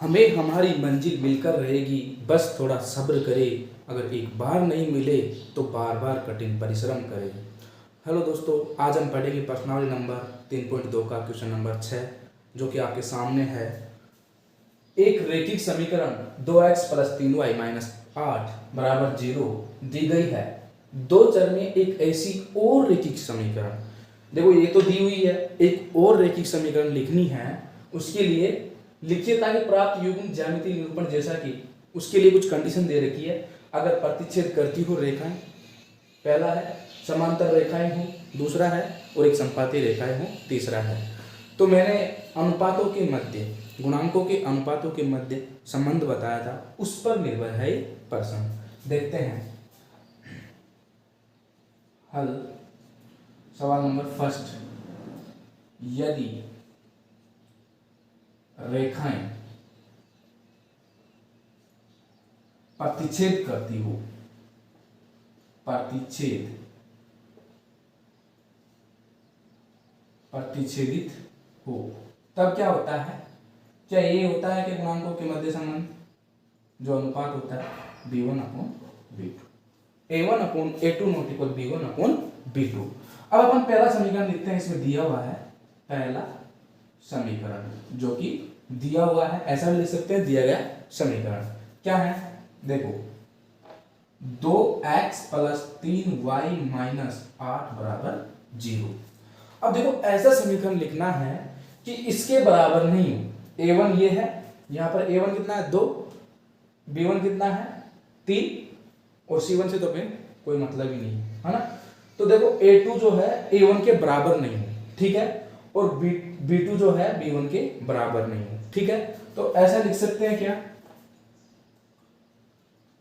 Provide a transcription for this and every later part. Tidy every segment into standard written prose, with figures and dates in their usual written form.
हमें हमारी मंजिल मिलकर रहेगी, बस थोड़ा सब्र करे। अगर एक बार नहीं मिले तो बार बार कठिन परिश्रम करे। हेलो दोस्तों, आज हम पढ़ेंगे प्रश्नावली नंबर 3.2 का क्वेश्चन नंबर 6, जो कि आपके सामने है। एक रैखिक समीकरण 2x प्लस 3y माइनस 8 बराबर 0 दी गई है। दो चर में एक ऐसी और रैखिक समीकरण, देखो ये तो दी हुई है, एक और रैखिक समीकरण लिखनी है। उसके लिए लिखिए ताकि प्राप्त युग्म ज्यामितीय निरूपण जैसा कि उसके लिए कुछ कंडीशन दे रखी है। अगर प्रतिच्छेद करती हो रेखाएं, पहला है समांतर रेखाएं हो, दूसरा है और एक संपाती रेखाएं हो, तीसरा है। तो मैंने अनुपातों के मध्य, गुणांकों के अनुपातों के मध्य संबंध बताया था, उस पर निर्भर है ये प्रश्न। देखते हैं हल। सवाल नंबर फर्स्ट, यदि रेखाएं प्रतिच्छेद करती हो, प्रतिच्छेदित हो, तब क्या होता है? क्या ये होता है कि गुणांकों के मध्य संबंध, जो अनुपात होता है b1 upon b2, a1 upon a2 not equal b1 upon b2। अब अपन पहला समीकरण लिखते हैं। इसमें दिया हुआ है पहला समीकरण, जो कि दिया हुआ है, ऐसा भी लिख सकते हैं, दिया गया समीकरण क्या है? देखो 2x प्लस 3y माइनस 8 बराबर 0। अब देखो ऐसा समीकरण लिखना है कि इसके बराबर नहीं हो। a1 ये है, यहां पर a1 कितना है 2, b1 कितना है 3 और c1 से तो फिर कोई मतलब ही नहीं है ना। तो देखो a2 जो है a1 के बराबर नहीं है, ठीक है, और b2 जो है b1 के बराबर नहीं है, ठीक है। तो ऐसा लिख सकते हैं क्या?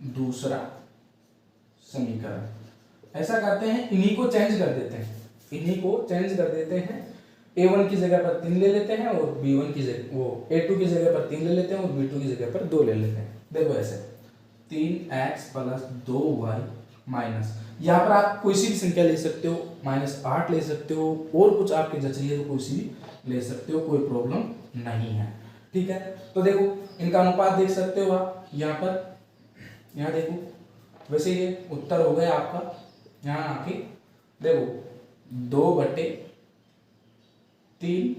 दूसरा समीकरण ऐसा करते हैं, इन्हीं को चेंज कर देते हैं, इन्हीं को चेंज कर देते हैं। a1 की जगह पर 3 ले लेते हैं और b1 की जगह, वो a2 की जगह पर 3 ले लेते हैं और b2 की जगह पर 2 ले लेते हैं। देखो ऐसे 3x प्लस 2y माइनस, यहाँ पर आप कोई सी भी संख्या ले सकते हो, माइनस 8 ले सकते हो, और कुछ आपके जच रही है तो कोई सी भी ले सकते हो, कोई प्रॉब्लम नहीं है, ठीक है। तो देखो इनका अनुपात देख सकते हो आप यहाँ पर, यहाँ देखो, वैसे ये उत्तर हो गया आपका। यहाँ आके देखो 2/3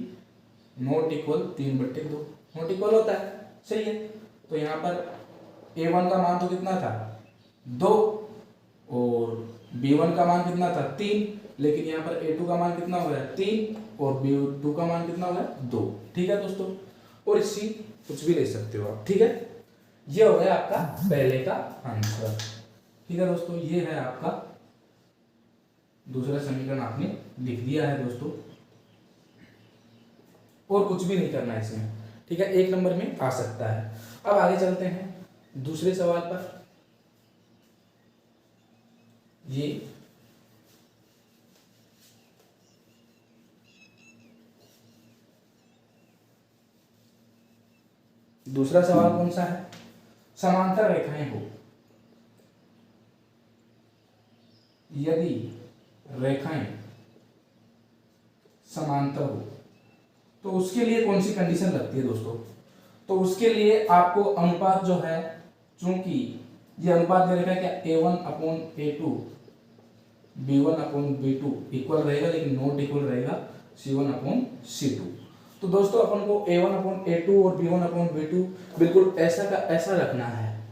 नॉट इक्वल 3/2 नॉट इक्वल होता है, सही है। तो यहाँ पर a1 का मान तो कितना था 2 और b1 का मान कितना था 3, लेकिन यहाँ पर a2 का मान कितना हो गया 3 और b2 का मान कितना हो गया 2, ठीक है दोस्तों। और इसी कुछ भी ले सकते हो आप, ठीक है। ये हो गया आपका पहले का आंसर, ठीक है दोस्तों। ये है आपका दूसरा समीकरण, आपने लिख दिया है दोस्तों, और कुछ भी नहीं करना है इसमें, ठीक है, 1 नंबर में आ सकता है। अब आगे चलते हैं दूसरे सवाल पर। ये दूसरा सवाल कौन सा है? समांतर रेखाएं हो, यदि रेखाएं समांतर हो तो उसके लिए कौन सी कंडीशन लगती है दोस्तों? तो उसके लिए आपको अनुपात जो है, चूंकि ये अनुपात दे रखा है क्या a1 upon a2 b1 upon b2 equal रहेगा, लेकिन नॉट इक्वल रहेगा c1 अपॉन c2। तो दोस्तों अपन को a1 अपॉन a2 और b1 अपॉन b2 बिल्कुल ऐसा का ऐसा रखना है,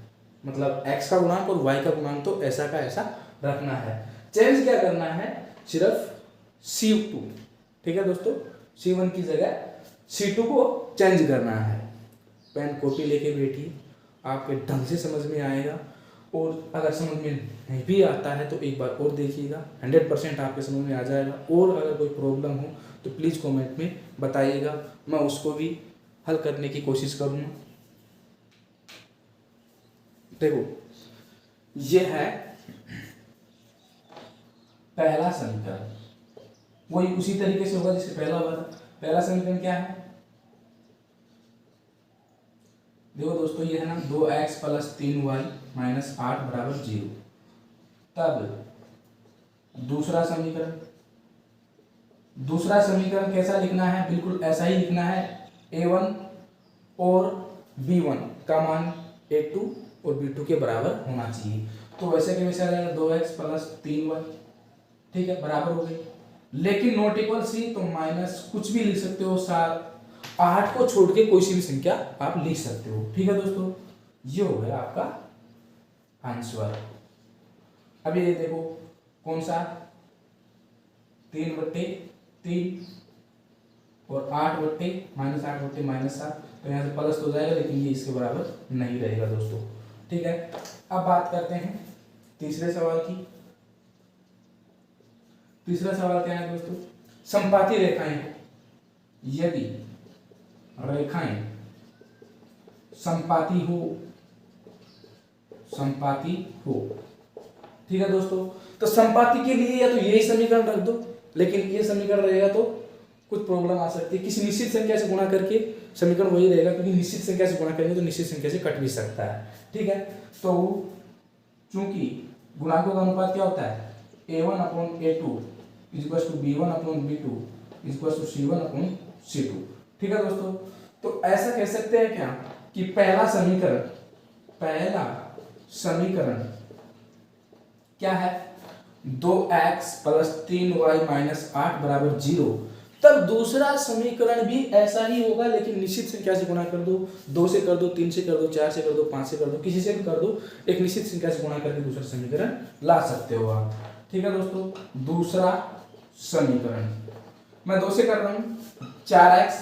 मतलब x का गुणांक और y का गुणांक तो ऐसा का ऐसा रखना है। चेंज क्या करना है? सिर्फ c2, ठीक है दोस्तों, c1 की जगह c2 को चेंज करना है। पेन कॉपी लेके बैठिए, आपके ढंग से समझ में आएगा, और अगर समझ में नहीं भी आता है तो एक बार और देखिएगा, 100% आपके समझ में आ जाएगा। और अगर कोई प्रॉब्लम हो तो प्लीज़ कमेंट में बताइएगा, मैं उसको भी हल करने की कोशिश करूँगा। देखो ये है पहला समीकरण, वही उसी तरीके से होगा जैसे पहला हुआ था। पहला समीकरण क्या है? देखो दोस्तों ये है ना 2x प्लस 3y माइनस 8 बराबर 0। तब दूसरा समीकरण कैसा लिखना है? बिल्कुल ऐसा ही लिखना है, a1 और b1 का मान a2 और b2 के बराबर होना चाहिए। तो वैसे के वैसे आ जाएगा 2x प्लस 3y, ठीक है, बराबर हो गई। लेकिन नॉट इक्वल सी तो माइनस कुछ भी लिख सकते हो, 7 8 को छोड़ के कोई सी भी संख्या आप लिख सकते हो, ठीक है दोस्तों। ये हो गया आपका आंसर। अब ये देखो कौन सा, 3/3 और 8/, -8/-7, तो यहाँ से प्लस तो जाएगा लेकिन ये इसके बराबर नहीं रहेगा दोस्तों, ठीक है। अब बात करते हैं तीसरे सवाल की। तीसरा सवाल क्या है दोस्तों, समपाती रेखाएं, यदि रेखाएं समपाती हो, ठीक है दोस्तों। तो समपाती के लिए या तो यही समीकरण रख दो, लेकिन ये समीकरण रहेगा तो कुछ प्रॉब्लम आ सकती है। किसी निश्चित संख्या से गुणा करके समीकरण वही रहेगा, क्योंकि निश्चित संख्या से गुणा करेंगे तो निश्चित संख्या से कट भी सकता है, ठीक है। तो चूंकि गुणांकों का अनुपात क्या होता है, a1/a2 = b1/b2 = c1/c2, ठीक है दोस्तों। तो ऐसा कह सकते हैं क्या कि पहला समीकरण क्या है, 2x + 3y - 8 = 0। तब दूसरा समीकरण भी ऐसा ही होगा, लेकिन निश्चित संख्या से गुणा कर दो, 2 से कर दो, 3 से कर दो, 4 से कर दो, 5 से कर दो, किसी से भी कर दो, एक निश्चित संख्या से गुणा करके दूसरा समीकरण ला सकते हो आप, ठीक है दोस्तों। दूसरा समीकरण मैं 2 से कर रहा हूं, 4x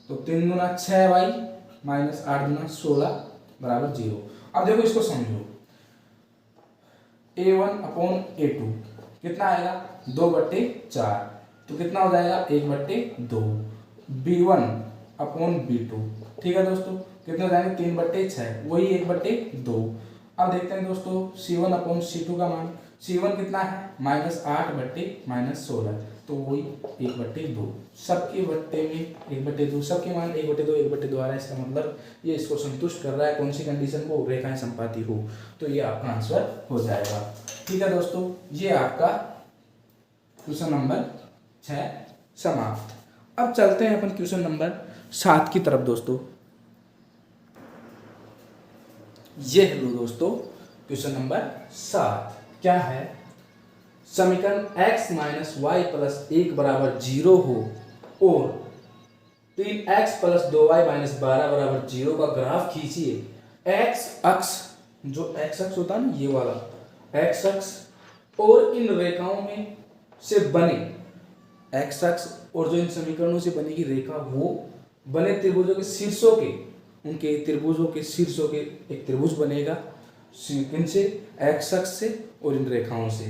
तो 3 × 6y - 8 × 16 = 0। अब देखो इसको समझो, a1/a2 कितना आएगा, 2/4, तो कितना हो जाएगा, 1/2। b1/b2, ठीक है दोस्तों, कितने हो जाएंगे, 3/6, वही 1/2। अब देखते हैं दोस्तों c1/c2 का मान, c1 कितना है, -8/-16, तो वही 1/2, सबके बट्टे में 1/2, सबके मान 1/2 1/2 आ रहा है। इसका मतलब ये इसको संतुष्ट कर रहा है, कौन सी कंडीशन को, रेखाएं समपाती हो, तो ये आपका आंसर हो जाएगा, ठीक है दोस्तों। ये आपका क्वेश्चन नंबर 6 समाप्त। अब चलते हैं अपन क्वेश्चन नंबर 7 की तरफ दोस्तों। ये है लो दोस्तों क्वेश्चन नंबर 7, क्या है, समीकरण x - y + 1 = 0 हो और 3x + 2y - 12 = 0 का ग्राफ खींचिए। x अक्ष, जो x अक्ष होता है ना, ये वाला x अक्ष और इन रेखाओं में से बने x अक्ष और जो इन समीकरणों से बनेगी रेखा, वो बने त्रिभुजों के शीर्षों के, उनके त्रिभुजों के शीर्षों के एक त्रिभुज बनेगा, इनसे x अक्ष से और इन रेखाओं से।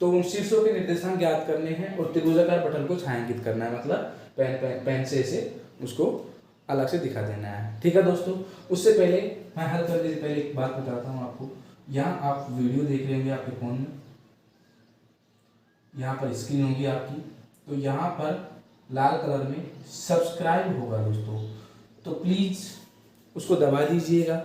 तो उन शीर्षों के निर्देशांक ज्ञात करने हैं और त्रिभुजाकार पटल को छायांकित करना है, मतलब पेन से इसे उसको अलग से दिखा देना है, ठीक है दोस्तों। उससे पहले मैं हल करने से पहले एक बात बताता हूँ आपको। यहाँ आप वीडियो देख रहे होंगे आपके फोन में, यहाँ पर स्क्रीन होगी आपकी, तो यहाँ पर लाल कलर में सब्सक्राइब होगा दोस्तों, तो प्लीज़ उसको दबा दीजिएगा।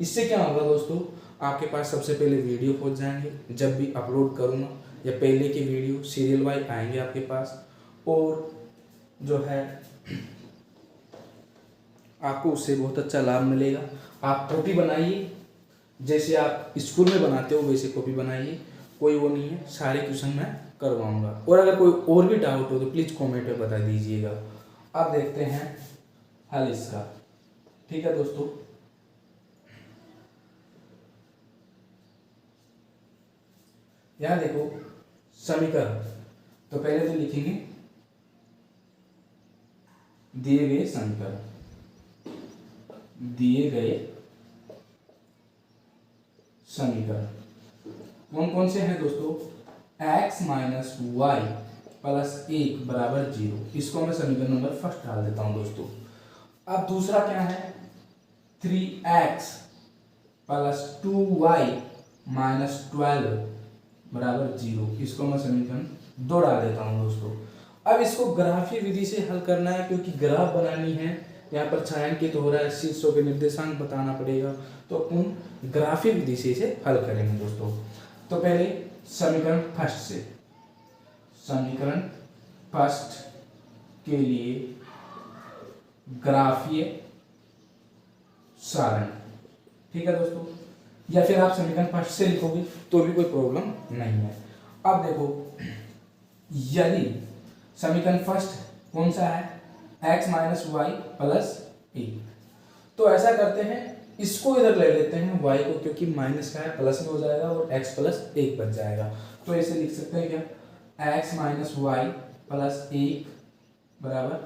इससे क्या होगा दोस्तों, आपके पास सबसे पहले वीडियो पहुंच जाएंगे, जब भी अपलोड करूँगा या पहले के वीडियो सीरियल वाइज आएंगे आपके पास, और जो है आपको उससे बहुत अच्छा लाभ मिलेगा। आप कॉपी बनाइए, जैसे आप स्कूल में बनाते हो वैसे कॉपी बनाइए, कोई वो नहीं है, सारे क्वेश्चन मैं करवाऊंगा। और अगर कोई और भी डाउट हो तो प्लीज़ कमेंट में बता दीजिएगा। अब देखते हैं हल इसका, ठीक है दोस्तों। यहाँ देखो समीकरण, तो पहले तो लिखेंगे दिए गए समीकरण, दिए गए समीकरण कौन कौन से हैं दोस्तों, x - y + 1 = 0, इसको मैं समीकरण नंबर फर्स्ट डाल देता हूं दोस्तों। अब दूसरा क्या है, 3x + 2y - 12 = 0, इसको मैं समीकरण 2 डाल देता हूं दोस्तों। अब इसको ग्राफीय विधि से हल करना है, क्योंकि ग्राफ बनानी है, यहाँ पर छायांकित हो रहा है, शीर्षों के निर्देशांक बताना पड़ेगा, तो अपन ग्राफीय विधि से इसे हल करेंगे दोस्तों। तो पहले समीकरण फर्स्ट के लिए ग्राफीय सारणी। ठीक है दोस्तों, या फिर आप समीकरण फर्स्ट से लिखोगे तो भी कोई प्रॉब्लम नहीं है। अब देखो, यदि समीकरण फर्स्ट कौन सा है, x माइनस वाई प्लस ए, तो ऐसा करते हैं, इसको इधर ले लेते हैं y को, क्योंकि माइनस का है प्लस में हो जाएगा और x प्लस एक बच जाएगा। तो ऐसे लिख सकते हैं क्या, x माइनस वाई प्लस एक बराबर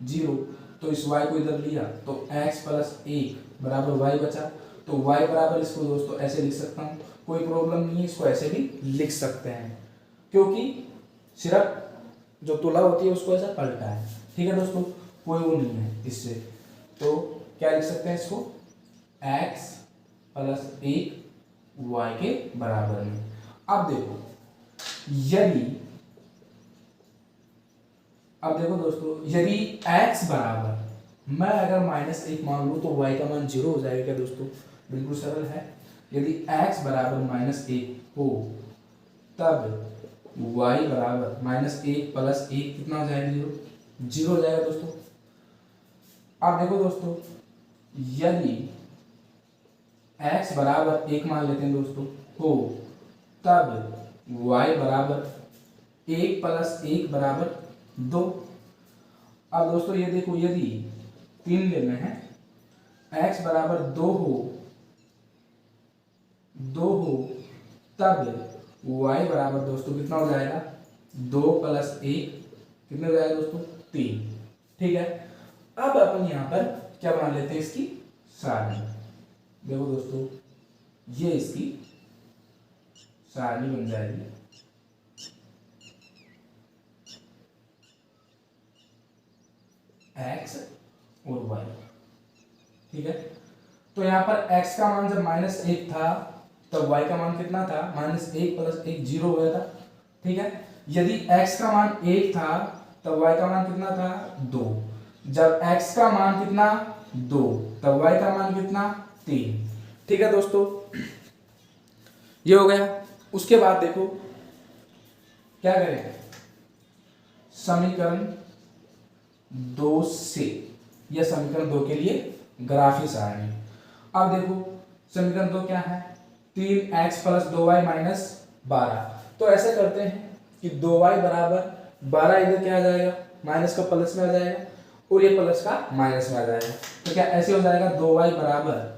0। तो इस y को इधर लिया तो x प्लस एक बराबर y बचा। तो y बराबर, इसको दोस्तों ऐसे लिख सकता हूँ, कोई प्रॉब्लम नहीं है, इसको ऐसे भी लिख सकते हैं, क्योंकि सिर्फ जो तुला होती है उसको ऐसा पलटा है। ठीक है दोस्तों, कोई वो नहीं है इससे। तो क्या लिख सकते हैं इसको, x प्लस एक y के बराबर में। अब देखो, दोस्तों, यदि x बराबर, मैं अगर माइनस एक मान लूँ तो y का मान 0 हो जाएगा क्या दोस्तों, बिल्कुल सरल है। यदि x बराबर माइनस एक हो तब y बराबर माइनस एक प्लस एक कितना हो जाएगा, 0 हो जाएगा दोस्तों। अब देखो दोस्तों, यदि x बराबर एक मान लेते हैं दोस्तों हो, तब y बराबर एक प्लस एक बराबर 2। अब दोस्तों ये देखो, यदि 3 लेना है, x बराबर 2 हो तब y बराबर दोस्तों कितना हो जाएगा, 2 प्लस एक कितना हो जाएगा दोस्तों, 3। ठीक है, अब अपन यहाँ पर क्या बना लेते हैं, इसकी सारणी। देखो दोस्तों, ये इसकी सारणी बन जाएगी। x और y। ठीक है, तो यहाँ पर x का मान जब माइनस एक था तब y का मान कितना था, माइनस एक प्लस एक 0 हो गया था। ठीक है, यदि x का मान एक था तब y का मान कितना था, 2। जब x का मान कितना, 2, तब y का मान कितना, 3। ठीक है दोस्तों, ये हो गया। उसके बाद देखो क्या करें, समीकरण 2 से, या समीकरण 2 के लिए ग्राफी सारणी। अब देखो समीकरण 2 क्या है, 3x प्लस 2y माइनस 12। तो ऐसे करते हैं कि 2y बराबर 12, इधर क्या आ जाएगा, माइनस का प्लस में आ जाएगा और ये प्लस का माइनस में आ जाएगा। तो क्या ऐसे हो जाएगा, 2y बराबर,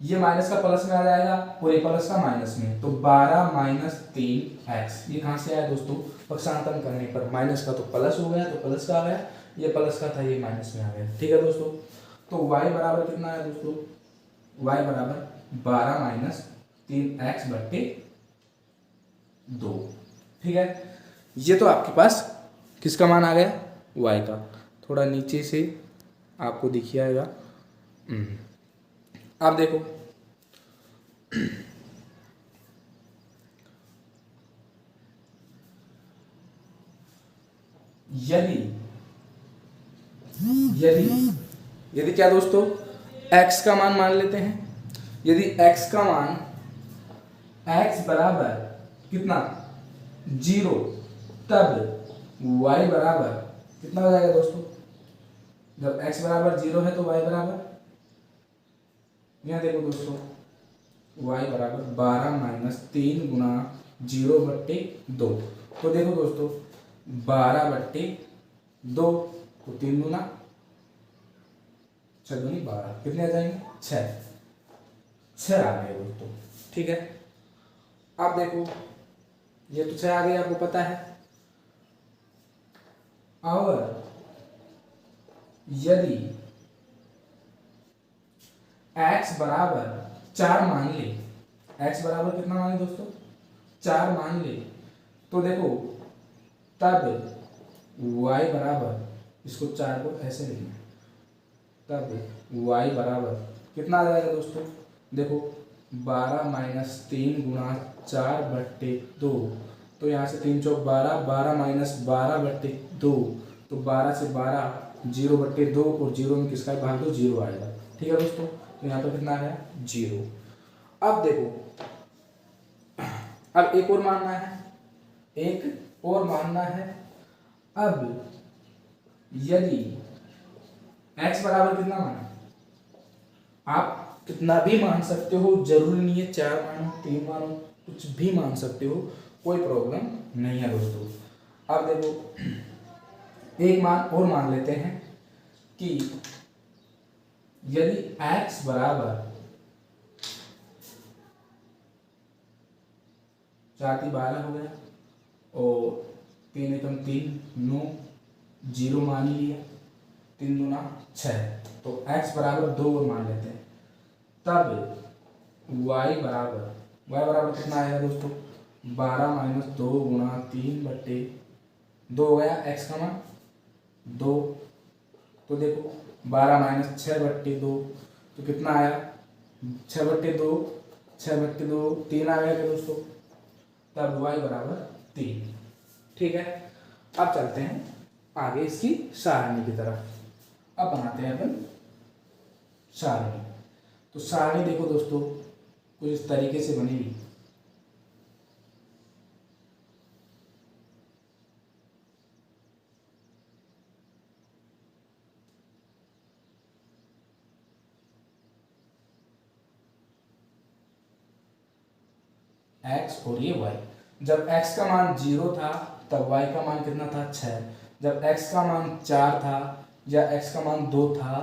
ये माइनस का प्लस में आ जाएगा और ये प्लस का माइनस में, तो 12 माइनस 3x। ये कहाँ से आया दोस्तों, पक्षांतरण करने पर माइनस का तो प्लस हो गया, तो प्लस का आ गया, ये प्लस का था ये माइनस में आ गया। ठीक है दोस्तों, तो y बराबर कितना है दोस्तों, y बराबर 12 माइनस 3x बट्टे 2। ठीक है, ये तो आपके पास किसका मान आ गया, y का। थोड़ा नीचे से आपको दिखिए आएगा। आप देखो, यदि यदि क्या दोस्तों, x का मान लेते हैं, यदि x का मान, x बराबर कितना, 0, तब y बराबर कितना हो जाएगा दोस्तों, जब x बराबर 0 है तो y बराबर, यहाँ देखो दोस्तों, y बराबर 12 माइनस 3 गुना 0 बट्टे 2। तो देखो दोस्तों, 12 बट्टे 2 को 3 गुना 6 दूनी 12, कितने आ जाएंगे, 6 आ गए दोस्तों। ठीक है, अब देखो, ये तो 6 आ गए, आपको पता है। और यदि x बराबर 4 मान ले, x बराबर कितना मान ले दोस्तों, 4 मान ले, तो देखो तब y बराबर, इसको 4 को ऐसे लिखना, तब y बराबर कितना आ जाएगा दोस्तों, देखो 12 माइनस 3 गुना 4 बट्टे 2। तो यहाँ से 3 चौक 12, 12 माइनस 12 बट्टे 2, तो 12 से 12 0 बट्टे 2, और 0 में किसका भाग दो, 0 आएगा। ठीक है दोस्तों, तो यहाँ पर कितना आया, 0। अब देखो, अब एक और मानना है, अब यदि x बराबर कितना माना, आप कितना भी मान सकते हो, जरूरी नहीं है 4 मानो 3 मानो, कुछ भी मान सकते हो, कोई प्रॉब्लम नहीं है दोस्तों। अब देखो एक मान और मान लेते हैं कि यदि x बराबर 4×3 12 हो गया और 3 एकम 3 9 0 मान ही लिया, 3 दूना 6, तो x बराबर 2 और मान लेते हैं, तब y बराबर कितना आएगा दोस्तों, 12 - 2 × 3/2 हो गया x का मान 2। तो देखो 12 - 6/2 तो कितना आया, 6/2 3 आ गया दोस्तों, तब y बराबर 3। ठीक है, अब चलते हैं आगे इसकी सारणी की तरफ। अब बनाते हैं अपन सारणी। तो सारणी देखो दोस्तों कुछ इस तरीके से बनेगी। x और ये y, जब x का मान 0 था तब y का मान कितना था 6, जब x का मान 4 था या x का मान 2 था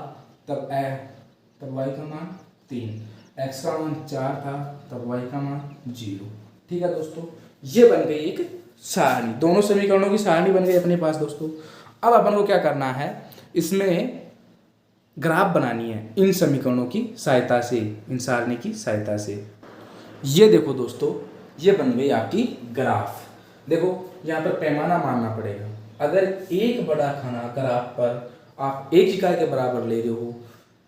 तब y का मान 3, x का मान 4 था तब y का मान 0। ठीक है दोस्तों, ये बन गई एक सारणी, दोनों समीकरणों की सारणी बन गई अपने पास दोस्तों। अब अपन को क्या करना है, इसमें ग्राफ बनानी है इन समीकरणों की सहायता से, इन सारणी की सहायता से। ये देखो दोस्तों, ये बन गई आपकी ग्राफ। देखो यहाँ पर पैमाना मानना पड़ेगा। अगर एक बड़ा खाना ग्राफ पर आप एक इकाई के बराबर ले रहे हो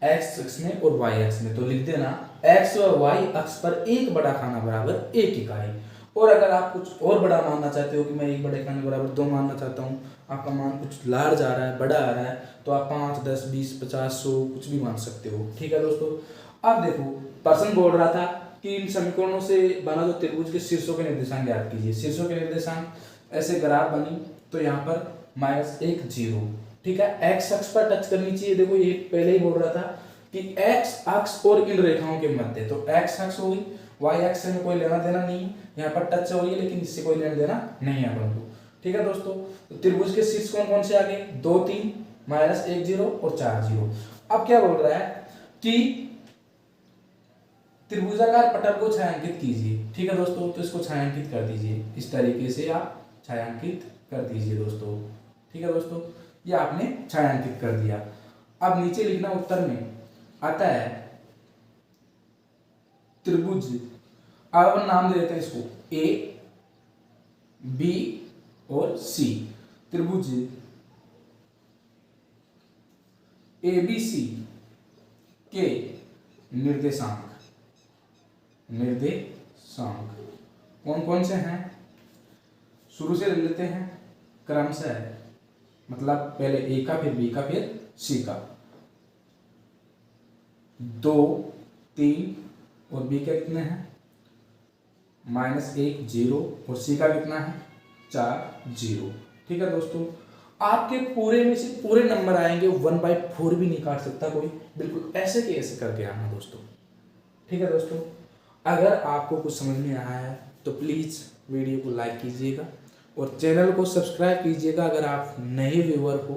x अक्ष में और y अक्ष में, तो लिख देना x और y अक्ष पर एक बड़ा खाना बराबर एक इकाई। और अगर आप कुछ और बड़ा मानना चाहते हो कि मैं एक बड़े खाने बराबर 2 मानना चाहता हूँ, आपका मान कुछ लार्ज आ रहा है, बड़ा आ रहा है, तो आप 5 10 20 50 100 कुछ भी मान सकते हो। ठीक है दोस्तों, अब देखो पर्सन बोल रहा था कि इन समीकरणों से बना जो त्रिभुज के शीर्षों के निर्देशांक ज्ञात कीजिए। शीर्षों के निर्देशांक ऐसे ग्राफ बनी, तो यहाँ पर -1 0। ठीक है, x अक्ष पर टच करनी चाहिए। देखो ये पहले ही बोल रहा था कि x अक्ष और इन रेखाओं के मध्य, तो x अक्ष होगी, y अक्ष से कोई लेना देना नहीं है, यहाँ पर टच हो रही है लेकिन इससे कोई लेना देना नहीं है अपन को। ठीक है दोस्तों, तो त्रिभुज के शीर्ष कौन कौन से आ गए, 2 3 -1 0 और 4 0। अब क्या बोल रहा है कि त्रिभुजाकार पटल को छायांकित कीजिए। ठीक है दोस्तों, तो इसको छायांकित कर दीजिए, इस तरीके से आप छायांकित कर दीजिए दोस्तों। ठीक है दोस्तों, ये आपने छायांकित कर दिया। अब नीचे लिखना उत्तर में आता है त्रिभुज, अब नाम दे देते हैं इसको A B और C। त्रिभुज ABC के निर्देशांक कौन कौन से हैं, शुरू से ले लेते हैं क्रमशः, मतलब पहले A का फिर B का फिर C का। 2 3 और B का कितने हैं, -1 0 और C का कितना है 4 0। ठीक है दोस्तों, आपके पूरे में से पूरे नंबर आएंगे, 1/4 भी नहीं काट सकता कोई, बिल्कुल ऐसे के ऐसे करके आना दोस्तों। ठीक है दोस्तों, अगर आपको कुछ समझ में आया है तो प्लीज़ वीडियो को लाइक कीजिएगा और चैनल को सब्सक्राइब कीजिएगा अगर आप नए व्यूअर हो।